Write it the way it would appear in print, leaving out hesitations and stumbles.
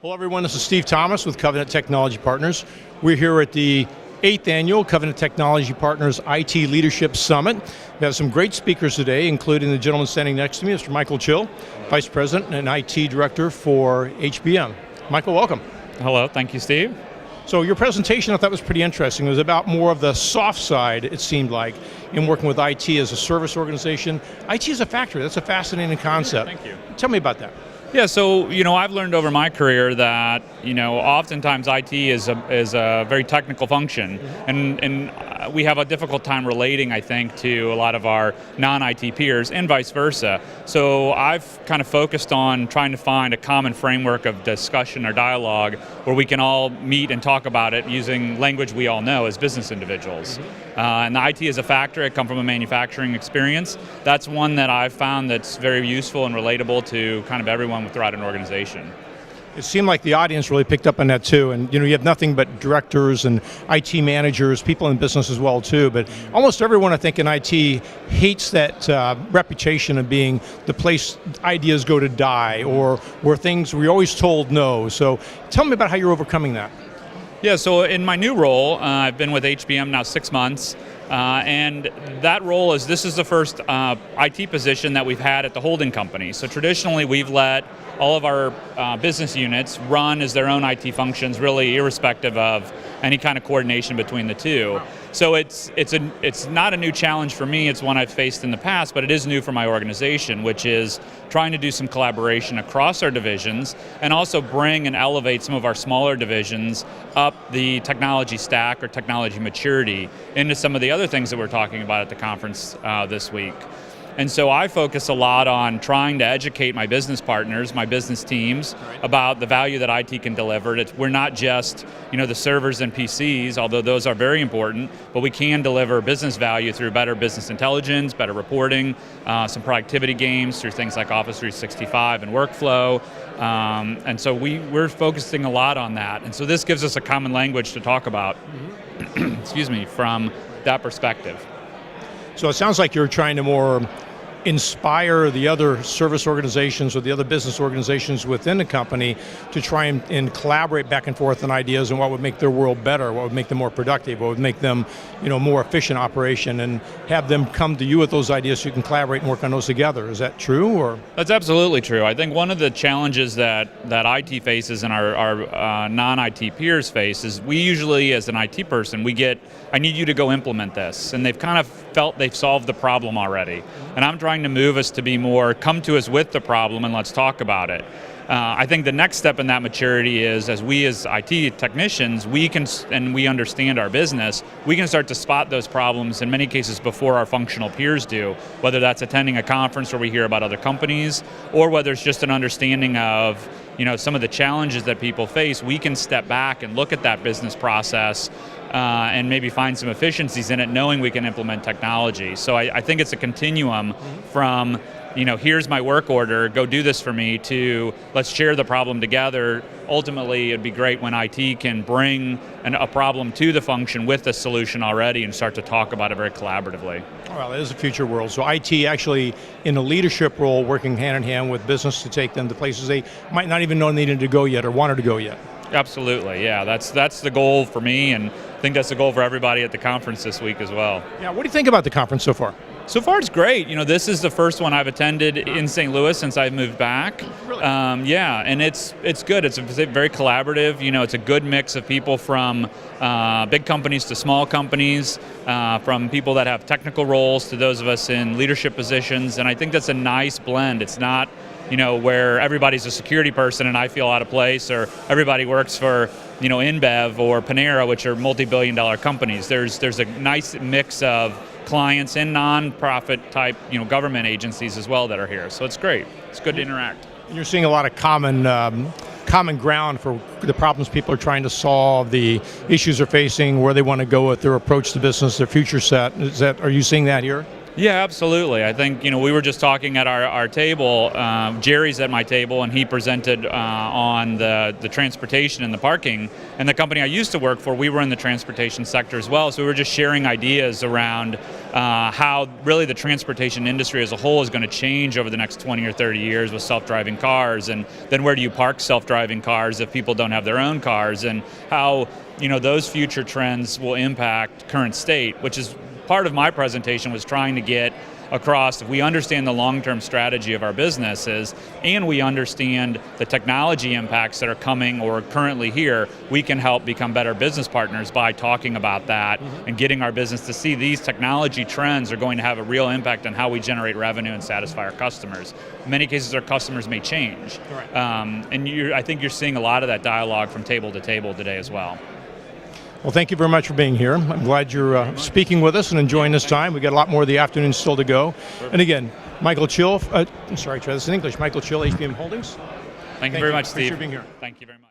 Hello everyone, this is Steve Thomas with Covenant Technology Partners. We're here at the 8th Annual Covenant Technology Partners IT Leadership Summit. We have some great speakers today, including the gentleman standing next to me, Mr. Michael Chill, Vice President and IT Director for HBM. Michael, welcome. Hello, thank you, Steve. So your presentation I thought was pretty interesting. It was about more of the soft side, it seemed like, in working with IT as a service organization. IT as a factory, that's a fascinating concept. Thank you. Tell me about that. Yeah, so I've learned over my career that oftentimes IT is a very technical function, and we have a difficult time relating, I think, to a lot of our non-IT peers, and vice versa. So I've kind of focused on trying to find a common framework of discussion or dialogue where we can all meet and talk about it using language we all know as business individuals. And the IT is a factor. I come from a manufacturing experience. That's one that I've found that's very useful and relatable to kind of everyone throughout an organization. It seemed like the audience really picked up on that too, and you have nothing but directors and IT managers, people in business as well too, but almost everyone I think in IT hates that reputation of being the place ideas go to die, or where we're always told no. So tell me about how you're overcoming that. Yeah, so in my new role, I've been with HBM now 6 months, and that role this is the first IT position that we've had at the holding company. So traditionally we've let all of our business units run as their own IT functions, really irrespective of any kind of coordination between the two. So it's not a new challenge for me, it's one I've faced in the past, but it is new for my organization, which is trying to do some collaboration across our divisions and also bring and elevate some of our smaller divisions up the technology stack or technology maturity into some of the other things that we're talking about at the conference this week. And so I focus a lot on trying to educate my business partners, my business teams, about the value that IT can deliver. We're not just the servers and PCs, although those are very important, but we can deliver business value through better business intelligence, better reporting, some productivity gains through things like Office 365 and workflow. And so we're focusing a lot on that. And so this gives us a common language to talk about, excuse me, from that perspective. So it sounds like you're trying to more inspire the other service organizations or the other business organizations within the company to try and collaborate back and forth on ideas and what would make their world better, what would make them more productive, what would make them more efficient operation, and have them come to you with those ideas so you can collaborate and work on those together. Is that true? Or? That's absolutely true. I think one of the challenges that IT faces and our non-IT peers face is we usually, as an IT person, I need you to go implement this, and they've kind of felt they've solved the problem already. And I'm trying to move us to be more, come to us with the problem and let's talk about it. I think the next step in that maturity is, as IT technicians, and we understand our business, we can start to spot those problems in many cases before our functional peers do, whether that's attending a conference where we hear about other companies, or whether it's just an understanding of some of the challenges that people face. We can step back and look at that business process and maybe find some efficiencies in it, knowing we can implement technology. So I think it's a continuum from here's my work order, go do this for me, to let's share the problem together. Ultimately, it'd be great when IT can bring a problem to the function with a solution already and start to talk about it very collaboratively. Well, it is a future world. So IT actually in a leadership role, working hand in hand with business to take them to places they might not even know needed to go yet or wanted to go yet. Absolutely, yeah. That's the goal for me, and I think that's the goal for everybody at the conference this week as well. Yeah, what do you think about the conference so far? So far it's great. This is the first one I've attended in St. Louis since I've moved back. Really? Yeah, and it's good. It's very collaborative. It's a good mix of people from big companies to small companies, from people that have technical roles to those of us in leadership positions, and I think that's a nice blend. It's not where everybody's a security person and I feel out of place, or everybody works for InBev or Panera, which are multi-billion-dollar companies. There's a nice mix of clients and non-profit type government agencies as well that are here. So it's great. It's good to interact. You're seeing a lot of common ground for the problems people are trying to solve, the issues they're facing, where they want to go with their approach to business, their future set. Are you seeing that here? Yeah, absolutely. I think, we were just talking at our table. Jerry's at my table, and he presented on the transportation and the parking. And the company I used to work for, we were in the transportation sector as well. So we were just sharing ideas around how really the transportation industry as a whole is going to change over the next 20 or 30 years with self-driving cars. And then where do you park self-driving cars if people don't have their own cars? And how those future trends will impact current state, which is part of my presentation was trying to get across, if we understand the long-term strategy of our businesses and we understand the technology impacts that are coming or currently here, we can help become better business partners by talking about that and getting our business to see these technology trends are going to have a real impact on how we generate revenue and satisfy our customers. In many cases, our customers may change. Right. And I think you're seeing a lot of that dialogue from table to table today as well. Well, thank you very much for being here. I'm glad you're speaking with us and enjoying this time. We've got a lot more of the afternoon still to go. And again, Michael Chill, try this in English. Michael Chill, HBM Holdings. Thank you very much, Steve. Thanks for being here. Thank you very much.